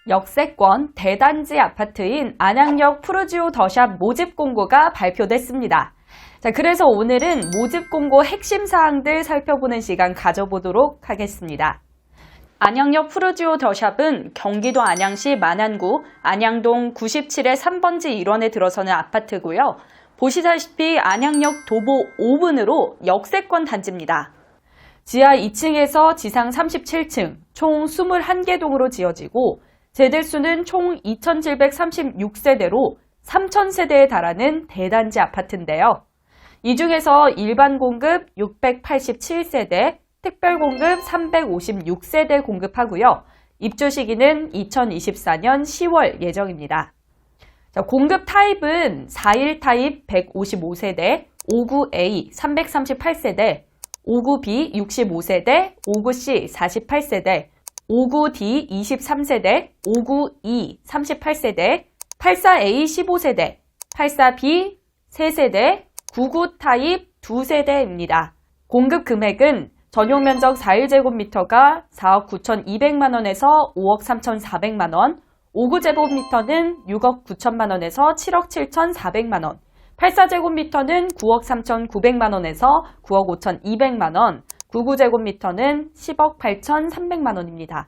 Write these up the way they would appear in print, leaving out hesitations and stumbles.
역세권 대단지 아파트인 안양역 푸르지오 더샵 모집 공고가 발표됐습니다. 자, 그래서 오늘은 모집 공고 핵심 사항들 살펴보는 시간 가져보도록 하겠습니다. 안양역 푸르지오 더샵은 경기도 안양시 만안구 안양동 97의 3번지 1원에 들어서는 아파트고요. 보시다시피 안양역 도보 5분으로 역세권 단지입니다. 지하 2층에서 지상 37층, 총 21개 동으로 지어지고 세대수는 총 2,736세대로 3,000세대에 달하는 대단지 아파트인데요. 이 중에서 일반 공급 687세대, 특별 공급 356세대 공급하고요. 입주 시기는 2024년 10월 예정입니다. 자, 공급 타입은 4일 타입 155세대, 59A 338세대, 59B 65세대, 59C 48세대, 59D 23세대, 59E 38세대, 84A 15세대, 84B 3세대, 99 타입 2세대입니다. 공급 금액은 전용 면적 41제곱미터가 4억 9,200만원에서 5억 3,400만원, 59제곱미터는 6억 9천만원에서 7억 7,400만원, 84제곱미터는 9억 3,900만원에서 9억 5,200만원, 99제곱미터는 10억 8,300만원입니다.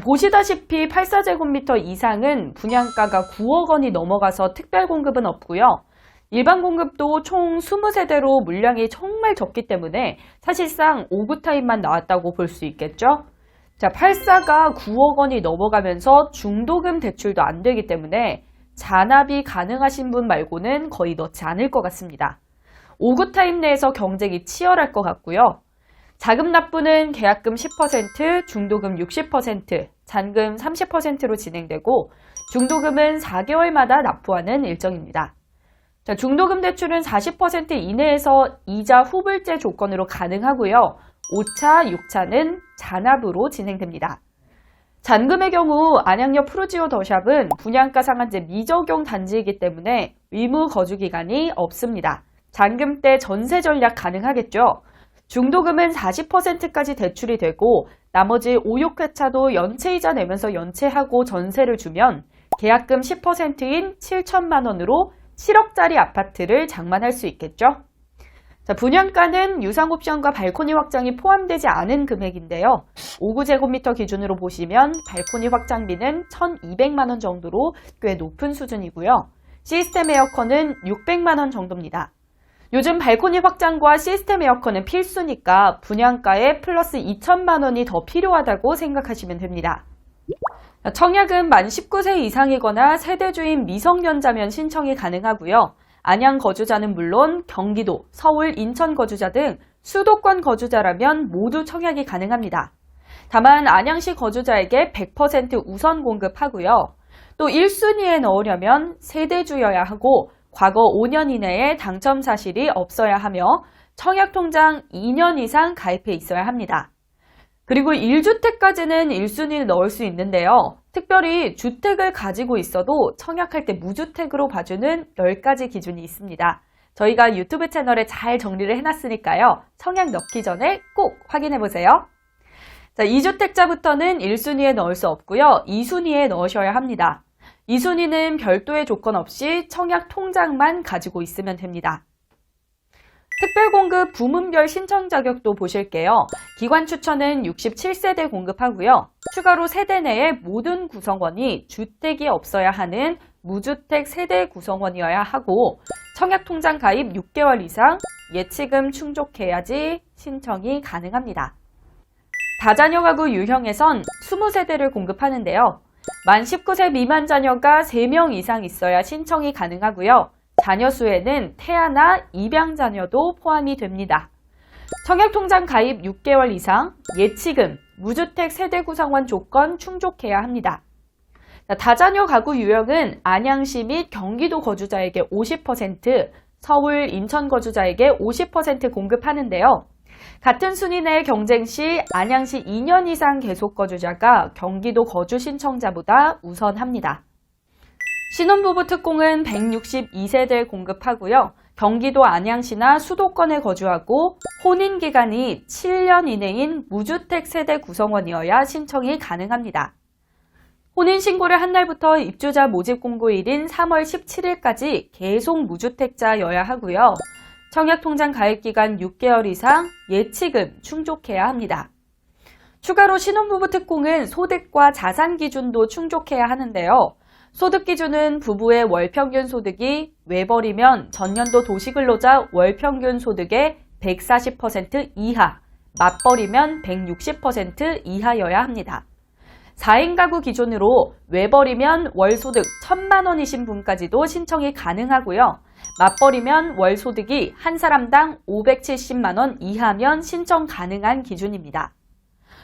보시다시피 84제곱미터 이상은 분양가가 9억 원이 넘어가서 특별 공급은 없고요. 일반 공급도 총 20세대로 물량이 정말 적기 때문에 사실상 5구 타입만 나왔다고 볼 수 있겠죠. 자, 84가 9억 원이 넘어가면서 중도금 대출도 안 되기 때문에 잔압이 가능하신 분 말고는 거의 넣지 않을 것 같습니다. 5구 타입 내에서 경쟁이 치열할 것 같고요. 자금 납부는 계약금 10%, 중도금 60%, 잔금 30%로 진행되고 중도금은 4개월마다 납부하는 일정입니다. 자, 중도금 대출은 40% 이내에서 이자 후불제 조건으로 가능하고요. 5차, 6차는 잔압으로 진행됩니다. 잔금의 경우 안양역 푸르지오 더샵은 분양가 상한제 미적용 단지이기 때문에 의무 거주 기간이 없습니다. 잔금 때 전세 전략 가능하겠죠. 중도금은 40%까지 대출이 되고 나머지 5, 6회차도 연체이자 내면서 연체하고 전세를 주면 계약금 10%인 7천만 원으로 7억짜리 아파트를 장만할 수 있겠죠. 자, 분양가는 유상 옵션과 발코니 확장이 포함되지 않은 금액인데요. 59제곱미터 기준으로 보시면 발코니 확장비는 1,200만 원 정도로 꽤 높은 수준이고요. 시스템 에어컨은 600만 원 정도입니다. 요즘 발코니 확장과 시스템 에어컨은 필수니까 분양가에 플러스 2천만 원이 더 필요하다고 생각하시면 됩니다. 청약은 만 19세 이상이거나 세대주인 미성년자면 신청이 가능하고요. 안양 거주자는 물론 경기도, 서울, 인천 거주자 등 수도권 거주자라면 모두 청약이 가능합니다. 다만 안양시 거주자에게 100% 우선 공급하고요. 또 1순위에 넣으려면 세대주여야 하고 과거 5년 이내에 당첨 사실이 없어야 하며 청약통장 2년 이상 가입해 있어야 합니다. 그리고 1주택까지는 1순위를 넣을 수 있는데요. 특별히 주택을 가지고 있어도 청약할 때 무주택으로 봐주는 10가지 기준이 있습니다. 저희가 유튜브 채널에 잘 정리를 해놨으니까요. 청약 넣기 전에 꼭 확인해보세요. 자, 2주택자부터는 1순위에 넣을 수 없고요. 2순위에 넣으셔야 합니다. 2순위는 별도의 조건 없이 청약 통장만 가지고 있으면 됩니다. 특별공급 부문별 신청 자격도 보실게요. 기관 추천은 67세대 공급하고요. 추가로 세대 내의 모든 구성원이 주택이 없어야 하는 무주택 세대 구성원이어야 하고 청약통장 가입 6개월 이상 예치금 충족해야지 신청이 가능합니다. 다자녀 가구 유형에선 20세대를 공급하는데요. 만 19세 미만 자녀가 3명 이상 있어야 신청이 가능하고요. 자녀 수에는 태아나 입양 자녀도 포함이 됩니다. 청약통장 가입 6개월 이상, 예치금, 무주택 세대 구성원 조건 충족해야 합니다. 다자녀 가구 유형은 안양시 및 경기도 거주자에게 50%, 서울, 인천 거주자에게 50% 공급하는데요. 같은 순위 내 경쟁 시 안양시 2년 이상 계속 거주자가 경기도 거주 신청자보다 우선합니다. 신혼부부 특공은 162세대 공급하고요. 경기도 안양시나 수도권에 거주하고 혼인기간이 7년 이내인 무주택 세대 구성원이어야 신청이 가능합니다. 혼인신고를 한 날부터 입주자 모집 공고일인 3월 17일까지 계속 무주택자여야 하고요. 청약통장 가입기간 6개월 이상 예치금 충족해야 합니다. 추가로 신혼부부 특공은 소득과 자산 기준도 충족해야 하는데요. 소득 기준은 부부의 월평균 소득이 외벌이면 전년도 도시근로자 월평균 소득의 140% 이하, 맞벌이면 160% 이하여야 합니다. 4인 가구 기준으로 외벌이면 월소득 1,000만 원이신 분까지도 신청이 가능하고요. 맞벌이면 월소득이 한 사람당 570만 원 이하면 신청 가능한 기준입니다.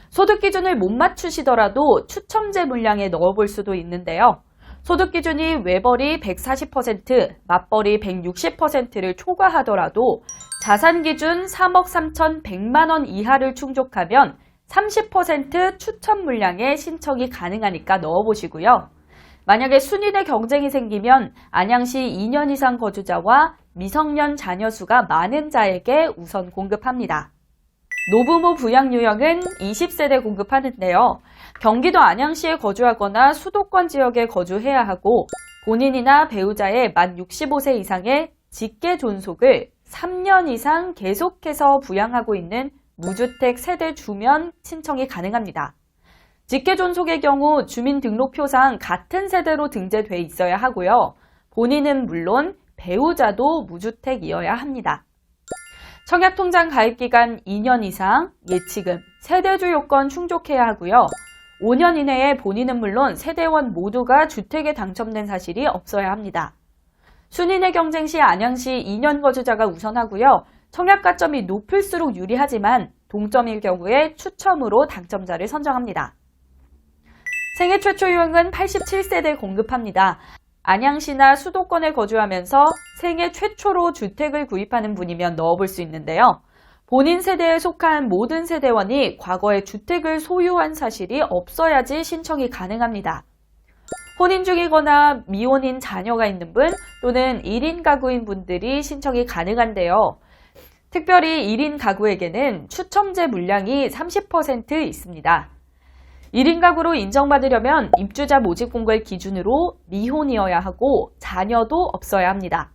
소득 기준을 못 맞추시더라도 추첨제 물량에 넣어볼 수도 있는데요. 소득 기준이 외벌이 140%, 맞벌이 160%를 초과하더라도 자산 기준 3억 3,100만 원 이하를 충족하면 30% 추첨 물량에 신청이 가능하니까 넣어보시고요. 만약에 순위의 경쟁이 생기면 안양시 2년 이상 거주자와 미성년 자녀 수가 많은 자에게 우선 공급합니다. 노부모 부양 유형은 20세대 공급하는데요. 경기도 안양시에 거주하거나 수도권 지역에 거주해야 하고 본인이나 배우자의 만 65세 이상의 직계 존속을 3년 이상 계속해서 부양하고 있는 무주택 세대 주면 신청이 가능합니다. 직계 존속의 경우 주민등록표상 같은 세대로 등재돼 있어야 하고요. 본인은 물론 배우자도 무주택이어야 합니다. 청약통장 가입기간 2년 이상, 예치금, 세대주 요건 충족해야 하고요. 5년 이내에 본인은 물론 세대원 모두가 주택에 당첨된 사실이 없어야 합니다. 순인의 경쟁 시 안양시 2년 거주자가 우선하고요. 청약 가점이 높을수록 유리하지만 동점일 경우에 추첨으로 당첨자를 선정합니다. 생애 최초 유형은 87세대 공급합니다. 안양시나 수도권에 거주하면서 생애 최초로 주택을 구입하는 분이면 넣어볼 수 있는데요. 본인 세대에 속한 모든 세대원이 과거에 주택을 소유한 사실이 없어야지 신청이 가능합니다. 혼인 중이거나 미혼인 자녀가 있는 분 또는 1인 가구인 분들이 신청이 가능한데요. 특별히 1인 가구에게는 추첨제 물량이 30% 있습니다. 1인 가구로 인정받으려면 입주자 모집 공고일 기준으로 미혼이어야 하고 자녀도 없어야 합니다.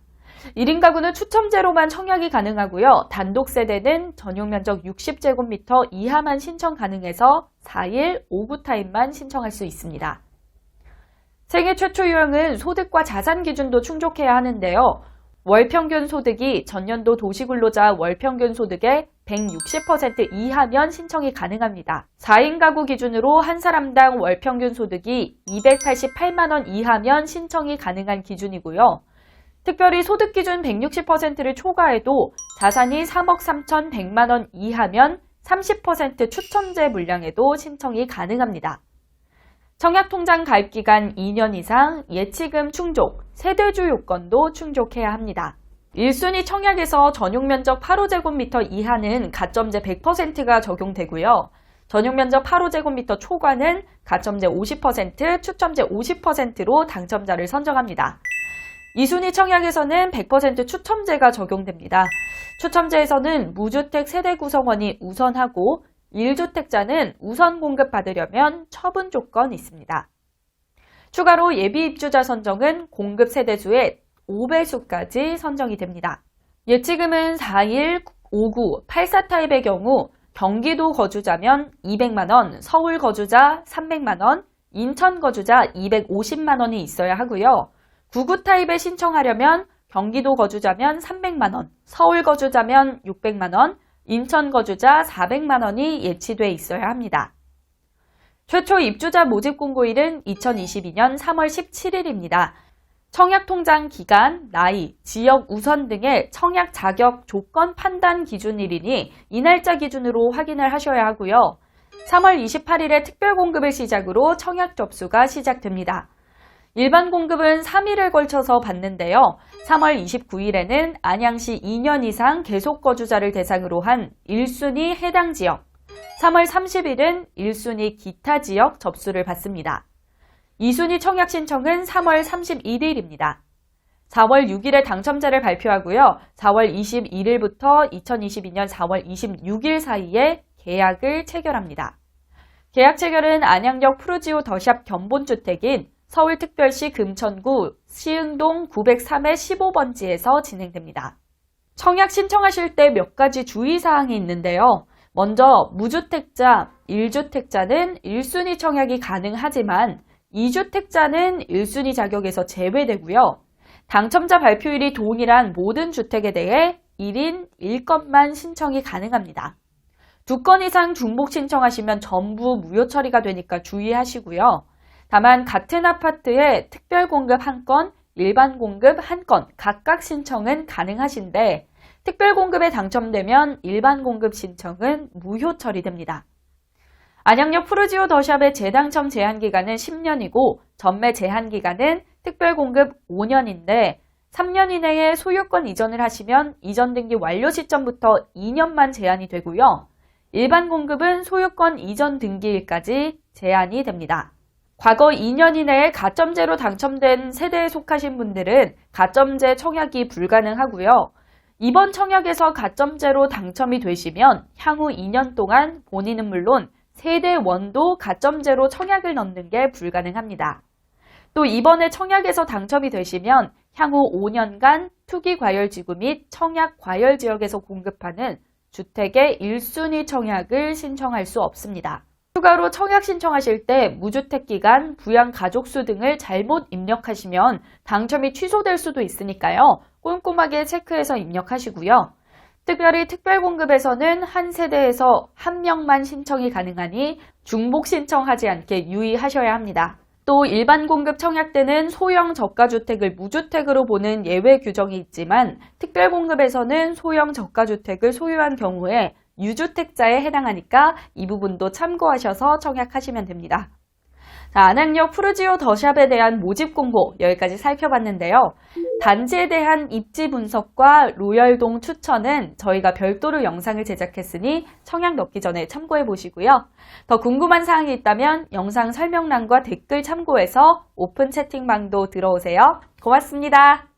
1인 가구는 추첨제로만 청약이 가능하고요. 단독 세대는 전용 면적 60제곱미터 이하만 신청 가능해서 4일 오후 타임만 신청할 수 있습니다. 생애 최초 유형은 소득과 자산 기준도 충족해야 하는데요. 월평균 소득이 전년도 도시근로자 월평균 소득의 160% 이하면 신청이 가능합니다. 4인 가구 기준으로 한 사람당 월평균 소득이 288만 원 이하면 신청이 가능한 기준이고요. 특별히 소득 기준 160%를 초과해도 자산이 3억 3,100만 원 이하면 30% 추첨제 물량에도 신청이 가능합니다. 청약통장 가입기간 2년 이상, 예치금 충족, 세대주 요건도 충족해야 합니다. 1순위 청약에서 전용면적 8호제곱미터 이하는 가점제 100%가 적용되고요. 전용면적 8호제곱미터 초과는 가점제 50%, 추첨제 50%로 당첨자를 선정합니다. 2순위 청약에서는 100% 추첨제가 적용됩니다. 추첨제에서는 무주택 세대 구성원이 우선하고 1주택자는 우선 공급받으려면 처분 조건이 있습니다. 추가로 예비 입주자 선정은 공급 세대수의 5배수까지 선정이 됩니다. 예치금은 4일, 5구, 84 타입의 경우 경기도 거주자면 200만원, 서울 거주자 300만원, 인천 거주자 250만원이 있어야 하고요. 9구 타입에 신청하려면 경기도 거주자면 300만원, 서울 거주자면 600만원, 인천 거주자 400만원이 예치돼 있어야 합니다. 최초 입주자 모집 공고일은 2022년 3월 17일입니다. 청약통장 기간, 나이, 지역 우선 등의 청약 자격 조건 판단 기준일이니 이 날짜 기준으로 확인을 하셔야 하고요. 3월 28일에 특별 공급을 시작으로 청약 접수가 시작됩니다. 일반 공급은 3일을 걸쳐서 받는데요. 3월 29일에는 안양시 2년 이상 계속 거주자를 대상으로 한 1순위 해당 지역, 3월 30일은 1순위 기타 지역 접수를 받습니다. 2순위 청약 신청은 3월 31일입니다. 4월 6일에 당첨자를 발표하고요. 4월 21일부터 2022년 4월 26일 사이에 계약을 체결합니다. 계약 체결은 안양역 푸르지오 더샵 견본주택인 서울특별시 금천구 시흥동 903의 15번지에서 진행됩니다. 청약 신청하실 때 몇 가지 주의사항이 있는데요. 먼저 무주택자, 1주택자는 1순위 청약이 가능하지만 2주택자는 1순위 자격에서 제외되고요. 당첨자 발표일이 동일한 모든 주택에 대해 1인 1건만 신청이 가능합니다. 2건 이상 중복 신청하시면 전부 무효 처리가 되니까 주의하시고요. 다만 같은 아파트에 특별 공급 1건, 일반 공급 1건 각각 신청은 가능하신데 특별 공급에 당첨되면 일반 공급 신청은 무효 처리됩니다. 안양역 푸르지오 더샵의 재당첨 제한기간은 10년이고 전매 제한기간은 특별 공급 5년인데 3년 이내에 소유권 이전을 하시면 이전 등기 완료 시점부터 2년만 제한이 되고요. 일반 공급은 소유권 이전 등기일까지 제한이 됩니다. 과거 2년 이내에 가점제로 당첨된 세대에 속하신 분들은 가점제 청약이 불가능하고요. 이번 청약에서 가점제로 당첨이 되시면 향후 2년 동안 본인은 물론 세대원도 가점제로 청약을 넣는 게 불가능합니다. 또 이번에 청약에서 당첨이 되시면 향후 5년간 투기과열지구 및 청약과열지역에서 공급하는 주택의 1순위 청약을 신청할 수 없습니다. 추가로 청약 신청하실 때 무주택기간, 부양가족수 등을 잘못 입력하시면 당첨이 취소될 수도 있으니까요. 꼼꼼하게 체크해서 입력하시고요. 특별히 특별공급에서는 한 세대에서 한 명만 신청이 가능하니 중복 신청하지 않게 유의하셔야 합니다. 또 일반 공급 청약 때는 소형 저가주택을 무주택으로 보는 예외 규정이 있지만 특별공급에서는 소형 저가주택을 소유한 경우에 유주택자에 해당하니까 이 부분도 참고하셔서 청약하시면 됩니다. 자, 안양역 푸르지오 더샵에 대한 모집 공고 여기까지 살펴봤는데요. 단지에 대한 입지 분석과 로열동 추천은 저희가 별도로 영상을 제작했으니 청약 넣기 전에 참고해 보시고요. 더 궁금한 사항이 있다면 영상 설명란과 댓글 참고해서 오픈 채팅방도 들어오세요. 고맙습니다.